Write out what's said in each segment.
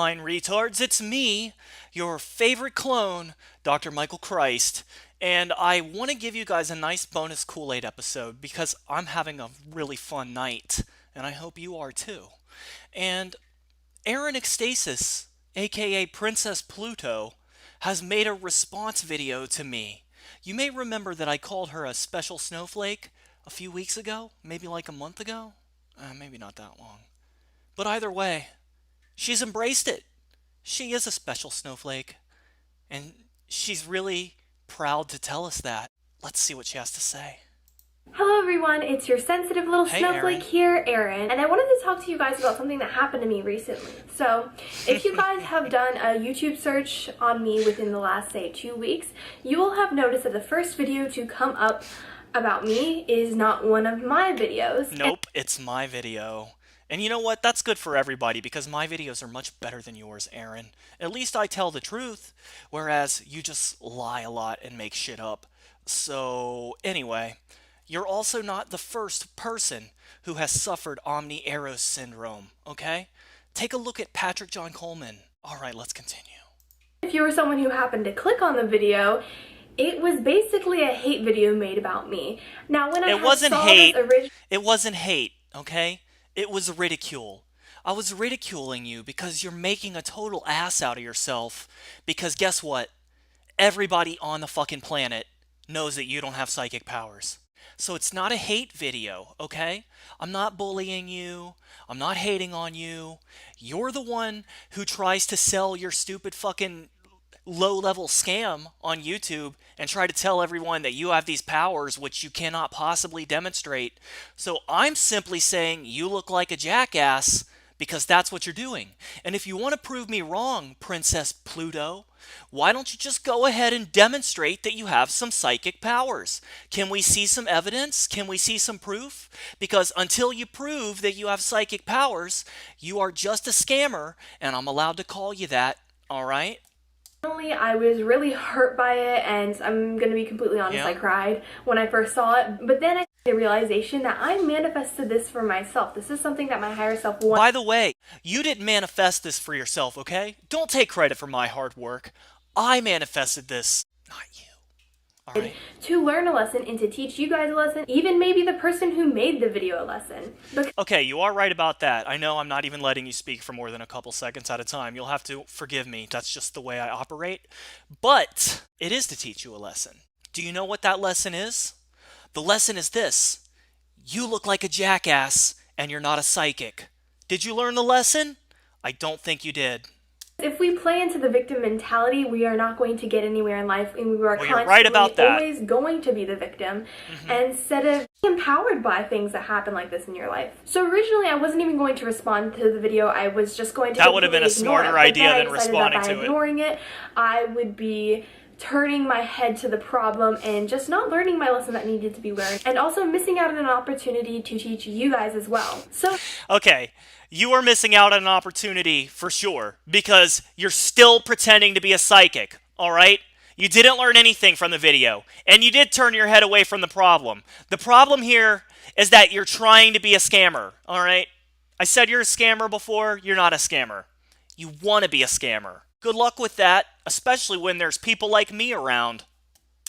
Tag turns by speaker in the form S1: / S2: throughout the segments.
S1: fine retards, it's me, your favorite clone, Dr. Michael Christ, and I want to give you guys a nice bonus Kool-Aid episode because I'm having a really fun night, and I hope you are too. And Erin Ekstasis, aka Princess Pluto, has made a response video to me. You may remember that I called her a special snowflake a few weeks ago, maybe like a month ago, maybe not that long. But either way, she's embraced it. She is a special snowflake, and she's really proud to tell us that. Let's see what she has to say.
S2: Hello everyone, it's your sensitive little snowflake here, Erin, and I wanted to talk to you guys about something that happened to me recently. So, if you guys have done a YouTube search on me within the last, say, 2 weeks, you will have noticed that the first video to come up about me is not one of my videos.
S1: Nope, it's my video. And you know what? That's good for everybody because my videos are much better than yours, Erin. At least I tell the truth, whereas you just lie a lot and make shit up. So, anyway, you're also not the first person who has suffered Omni-Eros syndrome, okay? Take a look at Patrick John Coleman. Alright, let's continue.
S2: If you were someone who happened to click on the video, it was basically a hate video made about me. Now, when
S1: It wasn't hate, okay? It was ridicule. I was ridiculing you because you're making a total ass out of yourself. Because guess what? Everybody on the fucking planet knows that you don't have psychic powers. So it's not a hate video, okay? I'm not bullying you. I'm not hating on you. You're the one who tries to sell your stupid fucking low-level scam on YouTube and try to tell everyone that you have these powers which you cannot possibly demonstrate. So I'm simply saying you look like a jackass because that's what you're doing. And if you want to prove me wrong, Princess Pluto, why don't you just go ahead and demonstrate that you have some psychic powers? Can we see some evidence? Can we see some proof? Because until you prove that you have psychic powers, you are just a scammer, and I'm allowed to call you that, all right?
S2: I was really hurt by it, and I'm gonna be completely honest, I cried when I first saw it, but then I had the realization that I manifested this for myself. This is something that my higher self wanted.
S1: By the way, you didn't manifest this for yourself, okay? Don't take credit for my hard work. I manifested this, not you. All right.
S2: To learn a lesson and to teach you guys a lesson, even maybe the person who made the video a lesson.
S1: Okay, you are right about that. I know I'm not even letting you speak for more than a couple seconds at a time. You'll have to forgive me. That's just the way I operate. But it is to teach you a lesson. Do you know what that lesson is? The lesson is this. You look like a jackass and you're not a psychic. Did you learn the lesson? I don't think you did.
S2: If we play into the victim mentality, we are not going to get anywhere in life, and we are
S1: constantly
S2: always going to be the victim instead of being empowered by things that happen like this in your life. So originally, I wasn't even going to respond to the video. I was just going to.
S1: That would have been a smarter idea than responding to it.
S2: By ignoring it, I would be turning my head to the problem and just not learning my lesson that needed to be learned, and also missing out on an opportunity to teach you guys as well. So
S1: okay, you are missing out on an opportunity for sure because you're still pretending to be a psychic, all right? You didn't learn anything from the video, and you did turn your head away from the problem. The problem here is that you're trying to be a scammer, all right? I said you're a scammer before. You're not a scammer. You want to be a scammer. Good luck with that, especially when there's people like me around.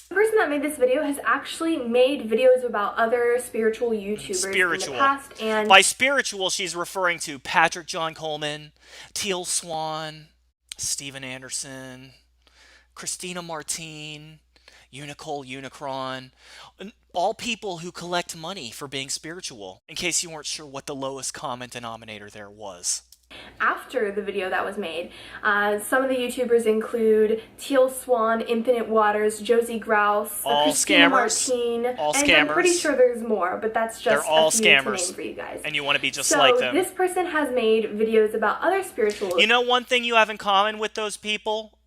S2: The person that made this video has actually made videos about other spiritual YouTubers in the past. And
S1: by spiritual, she's referring to Patrick John Coleman, Teal Swan, Steven Anderson, Christina Martine, Unicole Unicron, all people who collect money for being spiritual, in case you weren't sure what the lowest common denominator there was.
S2: After the video that was made, some of the YouTubers include Teal Swan, Infinite Waters, Josie Grouse, Christina Martine, and I'm pretty sure there's more, but that's just a few to name for you guys.
S1: And you want to be just like them.
S2: So this person has made videos about other spiritual...
S1: You know one thing you have in common with those people?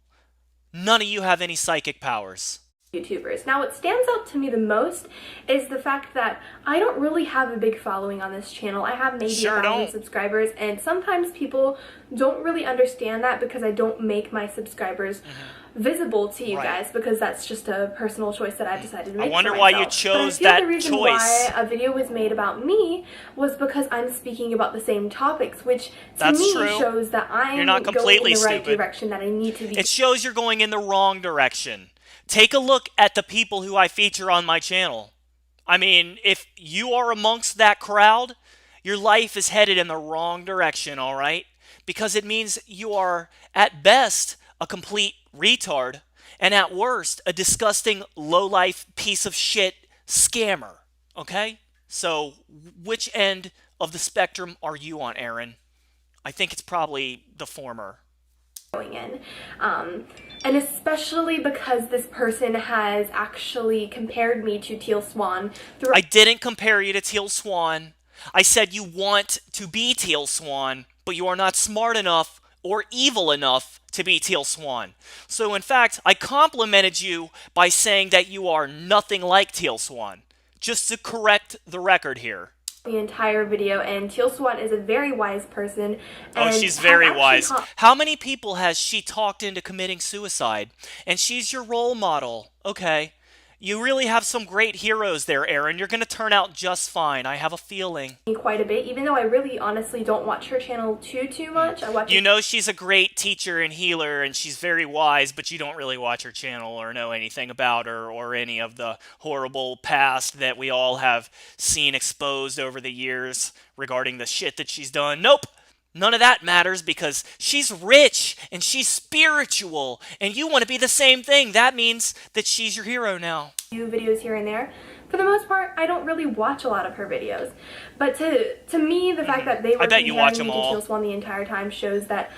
S1: None of you have any psychic powers.
S2: YouTubers. Now, what stands out to me the most is the fact that I don't really have a big following on this channel. I have maybe 1,000 subscribers, and sometimes people don't really understand that because I don't make my subscribers visible to you guys, because that's just a personal choice that I decided to make.
S1: I wonder
S2: for
S1: why
S2: myself.
S1: you chose
S2: but I feel
S1: that
S2: the reason
S1: choice.
S2: why a video was made about me was because I'm speaking about the same topics, which to me shows that I'm
S1: not completely
S2: going in the right
S1: stupid.
S2: direction that I need to be.
S1: It shows you're going in the wrong direction. Take a look at the people who I feature on my channel. I mean, if you are amongst that crowd, your life is headed in the wrong direction, all right? Because it means you are, at best, a complete retard, and at worst, a disgusting, low-life piece of shit scammer, okay? So, which end of the spectrum are you on, Erin? I think it's probably the former.
S2: Going in. And especially because this person has actually compared me to Teal Swan.
S1: I didn't compare you to Teal Swan. I said you want to be Teal Swan, but you are not smart enough or evil enough to be Teal Swan. So in fact, I complimented you by saying that you are nothing like Teal Swan. Just to correct the record here.
S2: The entire video, and Teal Swan is a very wise person. And
S1: she's very wise. How many people has she talked into committing suicide? And she's your role model. Okay. You really have some great heroes there, Erin. You're going to turn out just fine. I have a feeling.
S2: Quite a bit, even though I really honestly don't watch her channel too much. I watch.
S1: You know she's a great teacher and healer, and she's very wise, but you don't really watch her channel or know anything about her or any of the horrible past that we all have seen exposed over the years regarding the shit that she's done. Nope. None of that matters because she's rich and she's spiritual and you want to be the same thing. That means that she's your hero now.
S2: Few videos here and there. For the most part, I don't really watch a lot of her videos. But to me, the fact that they were comparing me to Teal Swan the entire time shows that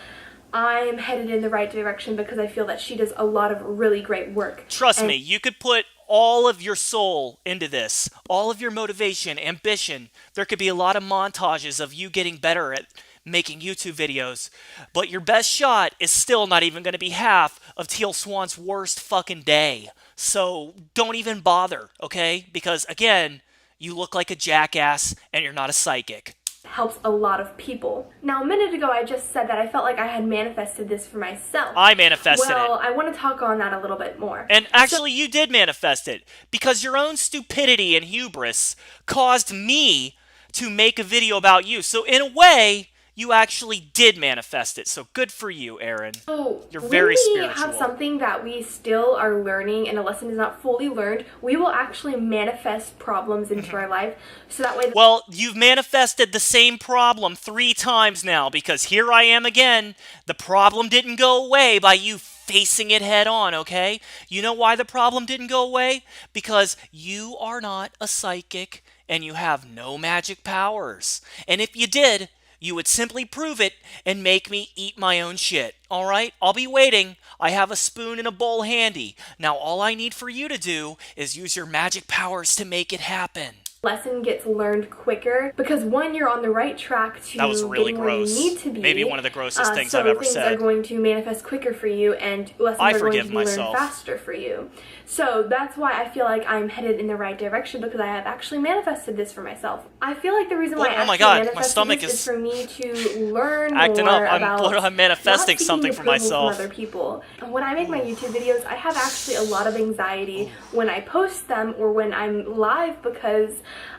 S2: I am headed in the right direction because I feel that she does a lot of really great work.
S1: Trust me, you could put all of your soul into this, all of your motivation, ambition. There could be a lot of montages of you getting better at making YouTube videos, but your best shot is still not even going to be half of Teal Swan's worst fucking day. So don't even bother, okay? Because again, you look like a jackass and you're not a psychic.
S2: Helps a lot of people. Now, a minute ago, I just said that I felt like I had manifested this for myself.
S1: I manifested it.
S2: Well, I want to talk on that a little bit more.
S1: And actually, you did manifest it because your own stupidity and hubris caused me to make a video about you. So in a way, you actually did manifest it. So good for you, Erin.
S2: So
S1: you're very spiritual.
S2: When we have something that we still are learning and a lesson is not fully learned, we will actually manifest problems into our life. So that way...
S1: Well, you've manifested the same problem 3 times now because here I am again. The problem didn't go away by you facing it head on, okay? You know why the problem didn't go away? Because you are not a psychic and you have no magic powers. And if you did, you would simply prove it and make me eat my own shit. All right? I'll be waiting. I have a spoon and a bowl handy. Now all I need for you to do is use your magic powers to make it happen.
S2: Lesson gets learned quicker because one, you're on the right track to getting where you need to be.
S1: Maybe one of the grossest things I've ever said.
S2: So things are going to manifest quicker for you and lessons are going to be learned faster for you. So that's why I feel like I'm headed in the right direction because I have actually manifested this for myself. I feel like the reason why I actually manifested this is for me to learn more about
S1: I'm manifesting something for myself.
S2: From other people. When I make my YouTube videos, I have actually a lot of anxiety when I post them or when I'm live because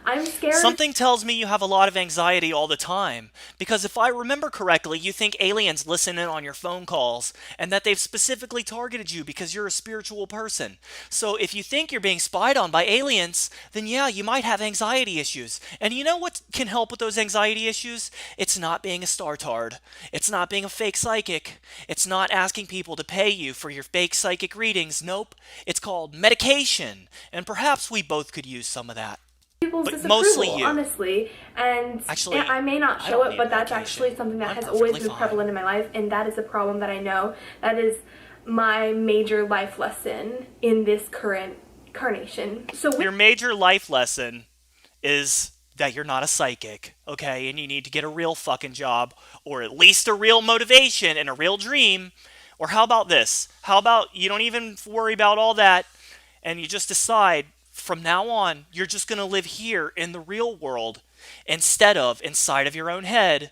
S2: I'm scared.
S1: Something tells me you have a lot of anxiety all the time. Because if I remember correctly, you think aliens listen in on your phone calls and that they've specifically targeted you because you're a spiritual person. So if you think you're being spied on by aliens, then yeah, you might have anxiety issues. And you know what can help with those anxiety issues? It's not being a star-tard. It's not being a fake psychic. It's not asking people to pay you for your fake psychic readings. Nope. It's called medication. And perhaps we both could use some of that.
S2: But mostly you, honestly, and actually, I may not show it, but that's actually something that has always been prevalent in my life, and that is a problem that I know. That is my major life lesson in this current incarnation. So
S1: your major life lesson is that you're not a psychic, okay? And you need to get a real fucking job, or at least a real motivation and a real dream. Or how about this? How about you don't even worry about all that, and you just decide, from now on, you're just going to live here in the real world instead of inside of your own head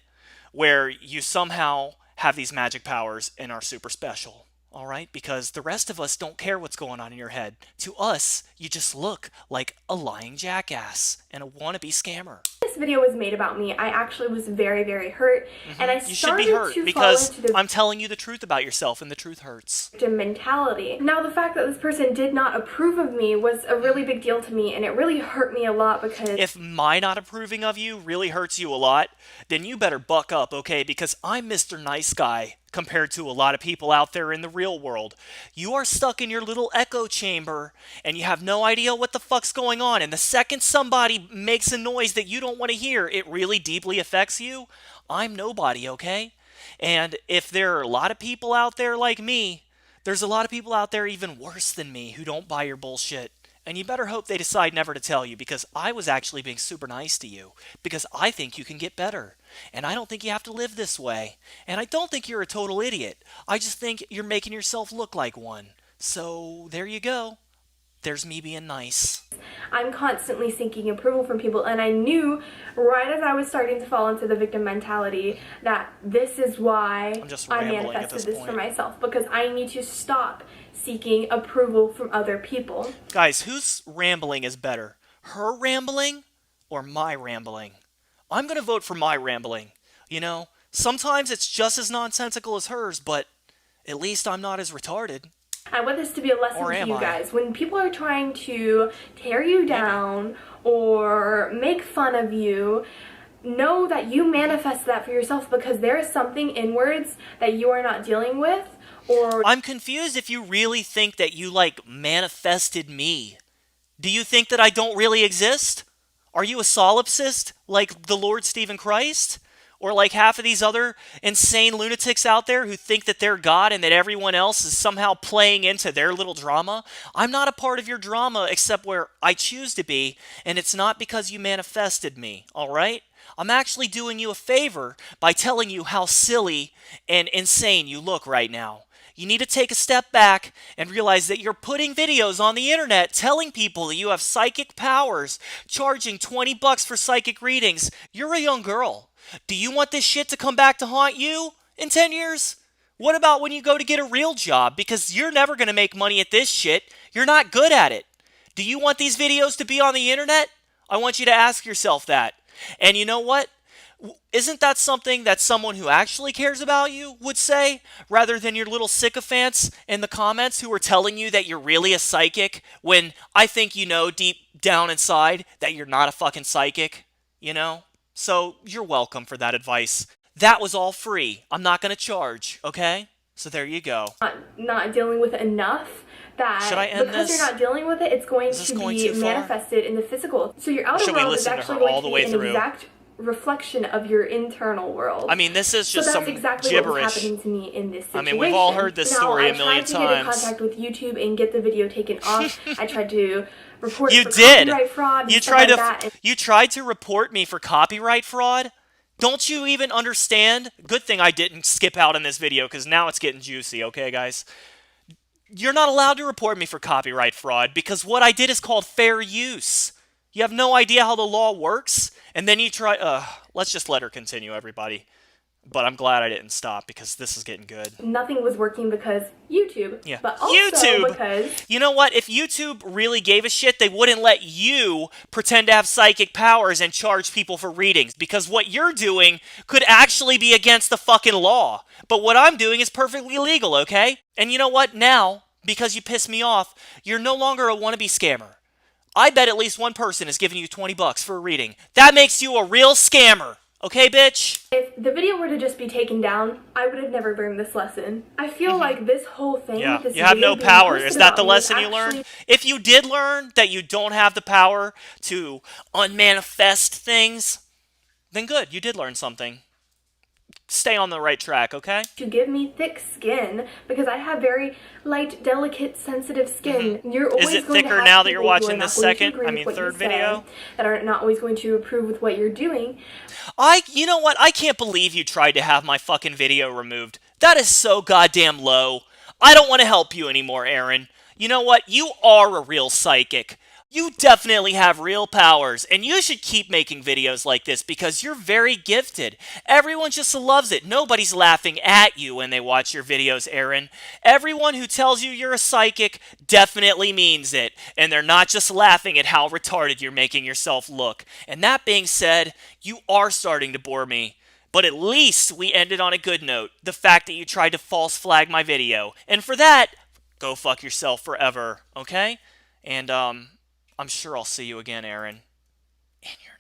S1: where you somehow have these magic powers and are super special. all right? Because the rest of us don't care what's going on in your head. To us, you just look like a lying jackass and a wannabe scammer.
S2: This video was made about me, I actually was very, very hurt, and I
S1: You should be
S2: started
S1: hurt
S2: to fall
S1: because
S2: into the
S1: I'm telling you the truth about yourself, and the truth hurts.
S2: victim mentality. Now, the fact that this person did not approve of me was a really big deal to me, and it really hurt me a lot because
S1: If my not approving of you really hurts you a lot, then you better buck up, okay? Because I'm Mr. Nice Guy compared to a lot of people out there in the real world. You are stuck in your little echo chamber, and you have no idea what the fuck's going on. And the second somebody makes a noise that you don't want to hear, it really deeply affects you. I'm nobody, okay? And if there are a lot of people out there like me, there's a lot of people out there even worse than me who don't buy your bullshit. And you better hope they decide never to tell you, because I was actually being super nice to you, because I think you can get better. And I don't think you have to live this way. And I don't think you're a total idiot. I just think you're making yourself look like one. So there you go. There's me being nice.
S2: I'm constantly seeking approval from people, and I knew right as I was starting to fall into the victim mentality that this is why I manifested this for myself, because I need to stop seeking approval from other people.
S1: Guys, whose rambling is better? Her rambling or my rambling? I'm going to vote for my rambling. You know, sometimes it's just as nonsensical as hers, but at least I'm not as retarded.
S2: I want this to be a lesson to you guys. When people are trying to tear you down or make fun of you, know that you manifest that for yourself, because there is something inwards that you are not dealing with. Or
S1: I'm confused if you really think that you, like, manifested me. Do you think that I don't really exist? Are you a solipsist, like the Lord Stephen Christ? Or like half of these other insane lunatics out there who think that they're God and that everyone else is somehow playing into their little drama? I'm not a part of your drama except where I choose to be, and it's not because you manifested me, all right? I'm actually doing you a favor by telling you how silly and insane you look right now. You need to take a step back and realize that you're putting videos on the internet telling people that you have psychic powers, charging $20 for psychic readings. You're a young girl. Do you want this shit to come back to haunt you in 10 years? What about when you go to get a real job? Because you're never going to make money at this shit. You're not good at it. Do you want these videos to be on the internet? I want you to ask yourself that. And you know what? Isn't that something that someone who actually cares about you would say, rather than your little sycophants in the comments who are telling you that you're really a psychic, when I think you know deep down inside that you're not a fucking psychic, you know? So you're welcome for that advice. That was all free. I'm not going to charge, okay? So there you go.
S2: Not dealing with enough that
S1: Should I end
S2: because
S1: this?
S2: you're not dealing with it, it's going to be manifested in the physical. So your outer world is actually going to be an exact reflection of your internal world.
S1: I mean, this is just some
S2: exactly
S1: gibberish.
S2: What was happening to me in this situation.
S1: I mean, we've all heard this story a million times.
S2: I tried to get in contact with YouTube and get the video taken off. I tried to report
S1: you
S2: for
S1: did.
S2: copyright fraud.
S1: You tried to report me for copyright fraud? Don't you even understand? Good thing I didn't skip out in this video, because now it's getting juicy, okay, guys? You're not allowed to report me for copyright fraud, because what I did is called fair use. You have no idea how the law works, and then you try... let's just let her continue, everybody. But I'm glad I didn't stop, because this is getting good.
S2: Nothing was working because YouTube.
S1: Yeah.
S2: But also
S1: YouTube!
S2: Because...
S1: You know what? If YouTube really gave a shit, they wouldn't let you pretend to have psychic powers and charge people for readings. Because what you're doing could actually be against the fucking law. But what I'm doing is perfectly legal, okay? And you know what? Now, because you pissed me off, you're no longer a wannabe scammer. I bet at least one person is giving you $20 for a reading. That makes you a real scammer. Okay, bitch?
S2: If the video were to just be taken down, I would have never learned this lesson. I feel like this whole thing...
S1: Yeah,
S2: this
S1: you have no power. Is that the lesson you
S2: actually...
S1: learned? If you did learn that you don't have the power to unmanifest things, then good, you did learn something. Stay on the right track, okay?
S2: To give me thick skin, because I have very light, delicate, sensitive skin. You're always
S1: Is it
S2: going
S1: thicker
S2: to have
S1: now that you're watching
S2: this
S1: third video?
S2: That are not always going to approve with what you're doing.
S1: You know what? I can't believe you tried to have my fucking video removed. That is so goddamn low. I don't want to help you anymore, Erin. You know what? You are a real psychic. You definitely have real powers, and you should keep making videos like this because you're very gifted. Everyone just loves it. Nobody's laughing at you when they watch your videos, Erin. Everyone who tells you you're a psychic definitely means it, and they're not just laughing at how retarded you're making yourself look. And that being said, you are starting to bore me. But at least we ended on a good note. The fact that you tried to false flag my video. And for that, go fuck yourself forever, okay? And I'm sure I'll see you again, Erin. In your